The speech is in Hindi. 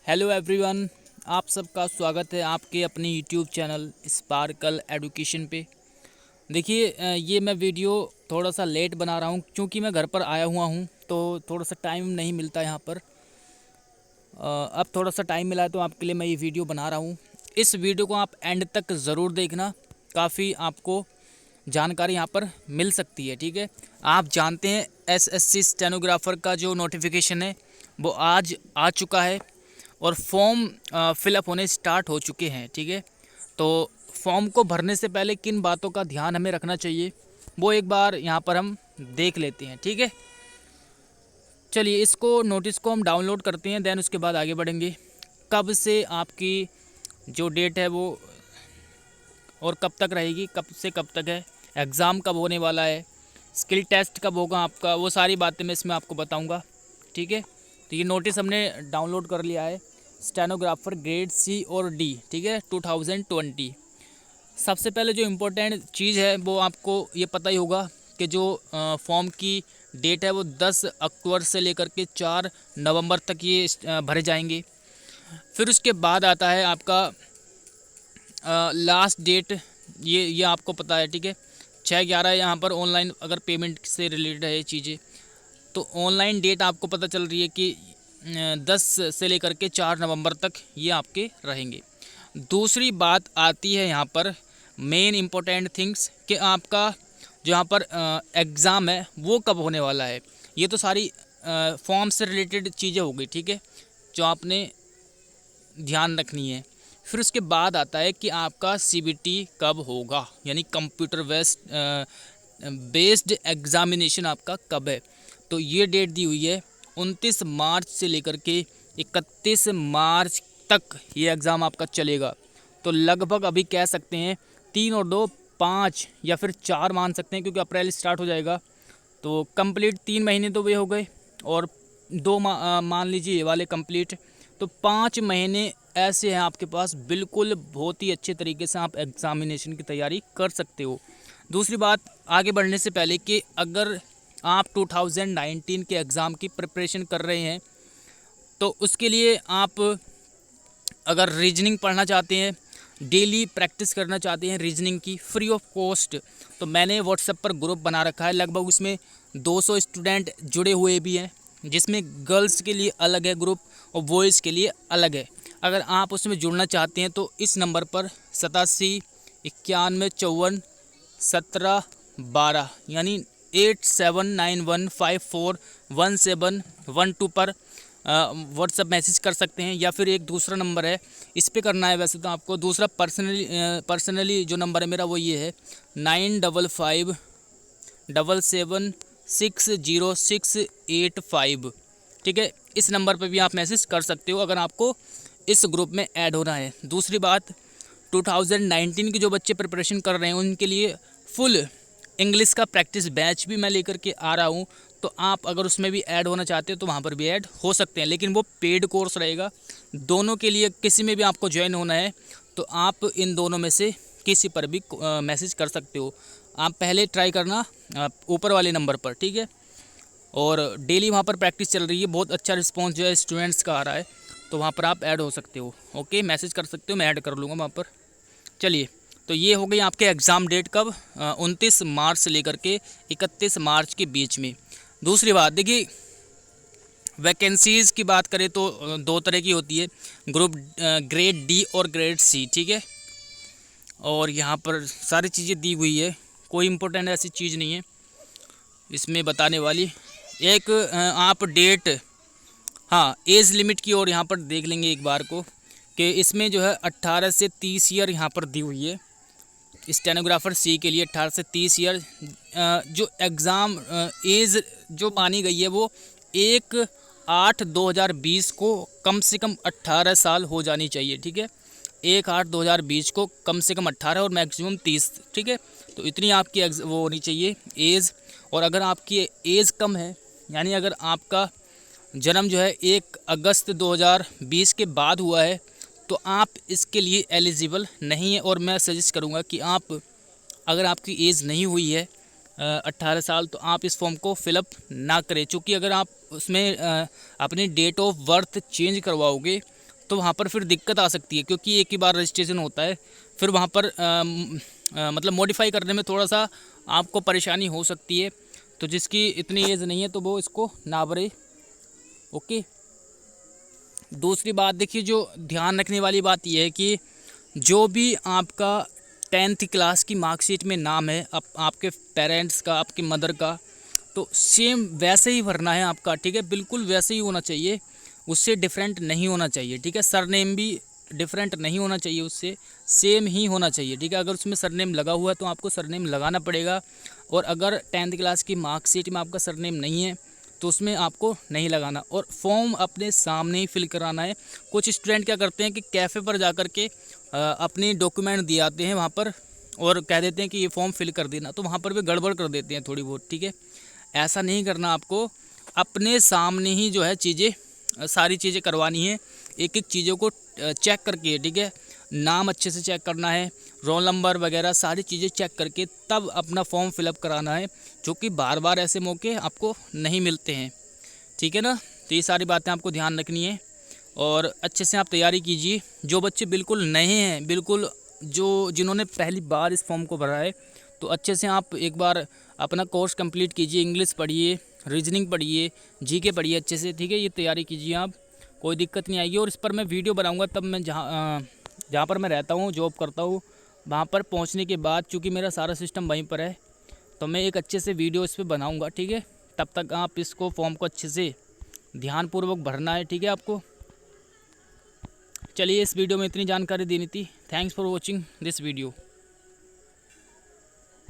हेलो एवरीवन, आप सबका स्वागत है आपके अपने यूट्यूब चैनल स्पार्कल एजुकेशन पे। देखिए ये मैं वीडियो थोड़ा सा लेट बना रहा हूँ क्योंकि मैं घर पर आया हुआ हूँ तो थोड़ा सा टाइम नहीं मिलता यहाँ पर। अब थोड़ा सा टाइम मिला है तो आपके लिए मैं ये वीडियो बना रहा हूँ। इस वीडियो को आप एंड तक ज़रूर देखना, काफ़ी आपको जानकारी यहाँ पर मिल सकती है। ठीक है, आप जानते हैं एसएससी स्टेनोग्राफर का जो नोटिफिकेशन है वो आज आ चुका है और फॉर्म फिलअप होने स्टार्ट हो चुके हैं। ठीक है, तो फॉर्म को भरने से पहले किन बातों का ध्यान हमें रखना चाहिए वो एक बार यहाँ पर हम देख लेते हैं। ठीक है, चलिए इसको नोटिस को हम डाउनलोड करते हैं, देन उसके बाद आगे बढ़ेंगे। कब से आपकी जो डेट है वो और कब तक रहेगी, कब से कब तक है, एग्ज़ाम कब होने वाला है, स्किल टेस्ट कब होगा आपका, वो सारी बातें मैं इसमें आपको बताऊंगा। ठीक है, तो ये नोटिस हमने डाउनलोड कर लिया है, स्टेनोग्राफर ग्रेड सी और डी। ठीक है, 2020। सबसे पहले जो इम्पोर्टेंट चीज़ है वो आपको ये पता ही होगा कि जो फॉर्म की डेट है वो 10 अक्टूबर से लेकर के 4 नवंबर तक ये भरे जाएंगे। फिर उसके बाद आता है आपका लास्ट डेट, ये आपको पता है। ठीक है, 6/11 यहाँ पर ऑनलाइन अगर पेमेंट से रिलेटेड है ये चीज़ें, तो ऑनलाइन डेट आपको पता चल रही है कि 10 से लेकर के 4 नवंबर तक ये आपके रहेंगे। दूसरी बात आती है यहाँ पर मेन इम्पोर्टेंट थिंग्स कि आपका जो यहाँ पर एग्ज़ाम है वो कब होने वाला है। ये तो सारी फॉर्म से रिलेटेड चीज़ें हो गई। ठीक है, जो आपने ध्यान रखनी है। फिर उसके बाद आता है कि आपका सीबीटी कब होगा, यानी कंप्यूटर बेस्ड एग्ज़ामिनेशन आपका कब है। तो ये डेट दी हुई है 29 मार्च से लेकर के 31 मार्च तक ये एग्ज़ाम आपका चलेगा। तो लगभग अभी कह सकते हैं 3 और 2 5 या फिर 4 मान सकते हैं, क्योंकि अप्रैल स्टार्ट हो जाएगा तो कंप्लीट 3 महीने तो वे हो गए और 2 मान लीजिए ये वाले कंप्लीट, तो 5 महीने ऐसे हैं आपके पास। बिल्कुल बहुत ही अच्छे तरीके से आप एग्ज़ामिनेशन की तैयारी कर सकते हो। दूसरी बात आगे बढ़ने से पहले कि अगर आप 2019 के एग्ज़ाम की प्रिपरेशन कर रहे हैं तो उसके लिए आप अगर रीजनिंग पढ़ना चाहते हैं, डेली प्रैक्टिस करना चाहते हैं रीजनिंग की फ्री ऑफ कॉस्ट, तो मैंने व्हाट्सएप पर ग्रुप बना रखा है। लगभग उसमें 200 स्टूडेंट जुड़े हुए भी हैं, जिसमें गर्ल्स के लिए अलग है ग्रुप और बॉयज़ के लिए अलग है। अगर आप उसमें जुड़ना चाहते हैं तो इस नंबर पर 87 91 54 17 12 यानी 8791541712 पर व्हाट्सएप मैसेज कर सकते हैं, या फिर एक दूसरा नंबर है इस पे करना है। वैसे तो आपको दूसरा पर्सनली जो नंबर है मेरा वो ये है 9557760685। ठीक है, इस नंबर पे भी आप मैसेज कर सकते हो अगर आपको इस ग्रुप में ऐड होना है। दूसरी बात 2019 के जो बच्चे प्रिपरेशन कर रहे हैं उनके लिए फुल इंग्लिश का प्रैक्टिस बैच भी मैं लेकर के आ रहा हूँ, तो आप अगर उसमें भी ऐड होना चाहते हो तो वहाँ पर भी ऐड हो सकते हैं, लेकिन वो पेड कोर्स रहेगा। दोनों के लिए किसी में भी आपको ज्वाइन होना है तो आप इन दोनों में से किसी पर भी मैसेज कर सकते हो। आप पहले ट्राई करना ऊपर वाले नंबर पर। ठीक है, और डेली वहाँ पर प्रैक्टिस चल रही है, बहुत अच्छा रिस्पॉन्स जो है स्टूडेंट्स का आ रहा है, तो वहाँ पर आप ऐड हो सकते हो। ओके, मैसेज कर सकते हो, मैं ऐड कर लूँगा वहाँ पर। चलिए, तो ये हो गई आपके एग्ज़ाम डेट कब, 29 मार्च से लेकर के 31 मार्च के बीच में। दूसरी बात देखिए, वैकेंसीज़ की बात करें तो 2 तरह की होती है, ग्रुप ग्रेड डी और ग्रेड सी। ठीक है, और यहाँ पर सारी चीज़ें दी हुई है, कोई इम्पोर्टेंट ऐसी चीज़ नहीं है इसमें बताने वाली। एक आप डेट, हाँ एज लिमिट की ओर यहाँ पर देख लेंगे एक बार को कि इसमें जो है 18 से 30 ईयर यहाँ पर दी हुई है स्टेनोग्राफर सी के लिए। 18 से 30 ईयर जो एग्ज़ाम एज जो मानी गई है वो 1/8/2020 को कम से कम 18 साल हो जानी चाहिए। ठीक है, 1/8/2020 को कम से कम 18 और मैक्सिमम 30। ठीक है, तो इतनी आपकी वो होनी चाहिए एज। और अगर आपकी एज कम है, यानी अगर आपका जन्म जो है 1 अगस्त 2020 के बाद हुआ है, तो आप इसके लिए एलिजिबल नहीं है। और मैं सजेस्ट करूंगा कि आप अगर आपकी एज नहीं हुई है 18 साल तो आप इस फॉर्म को फिलअप ना करें, क्योंकि अगर आप उसमें अपनी डेट ऑफ बर्थ चेंज करवाओगे तो वहाँ पर फिर दिक्कत आ सकती है, क्योंकि एक ही बार रजिस्ट्रेशन होता है। फिर वहाँ पर मतलब मॉडिफाई करने में थोड़ा सा आपको परेशानी हो सकती है। तो जिसकी इतनी एज नहीं है तो वो इसको ना भरे। ओके। दूसरी बात देखिए, जो ध्यान रखने वाली बात यह है कि जो भी आपका 10th क्लास की मार्कशीट में नाम है आपके पेरेंट्स का, आपकी मदर का, तो सेम वैसे ही भरना है आपका, ठीक है। बिल्कुल वैसे ही होना चाहिए, उससे डिफरेंट नहीं होना चाहिए, ठीक है। सरनेम भी डिफरेंट नहीं होना चाहिए, उससे सेम ही होना चाहिए, ठीक है। अगर उसमें सरनेम लगा हुआ है तो आपको सरनेम लगाना पड़ेगा, और अगर 10th क्लास की मार्कशीट में आपका सरनेम नहीं है तो उसमें आपको नहीं लगाना। और फॉर्म अपने सामने ही फिल कराना है। कुछ स्टूडेंट क्या करते हैं कि कैफ़े पर जा कर के अपने डॉक्यूमेंट दिए आते हैं वहाँ पर, और कह देते हैं कि ये फॉर्म फिल कर देना, तो वहाँ पर भी गड़बड़ कर देते हैं थोड़ी बहुत, ठीक है। ऐसा नहीं करना, आपको अपने सामने ही जो है चीज़ें, सारी चीज़ें करवानी है, एक एक चीज़ों को चेक करके, ठीक है। नाम अच्छे से चेक करना है, रोल नंबर वगैरह सारी चीज़ें चेक करके तब अपना फॉर्म फिलअप कराना है, जो कि बार बार ऐसे मौके आपको नहीं मिलते हैं, ठीक है ना। तो ये सारी बातें आपको ध्यान रखनी है, और अच्छे से आप तैयारी कीजिए। जो बच्चे बिल्कुल नए हैं, बिल्कुल जिन्होंने पहली बार इस फॉर्म को भरा है, तो अच्छे से आप एक बार अपना कोर्स कंप्लीट कीजिए। इंग्लिश पढ़िए, रीजनिंग पढ़िए, जीके पढ़िए अच्छे से, ठीक है। ये तैयारी कीजिए आप, कोई दिक्कत नहीं आएगी। और इस पर मैं वीडियो बनाऊंगा तब मैं जहाँ पर मैं रहता हूँ, जॉब करता हूँ, वहाँ पर पहुँचने के बाद, चूँकि मेरा सारा सिस्टम वहीं पर है, तो मैं एक अच्छे से वीडियो इस पर बनाऊँगा, ठीक है। तब तक आप इसको फॉर्म को अच्छे से ध्यानपूर्वक भरना है, ठीक है आपको। चलिए, इस वीडियो में इतनी जानकारी देनी थी। Thanks for watching this video.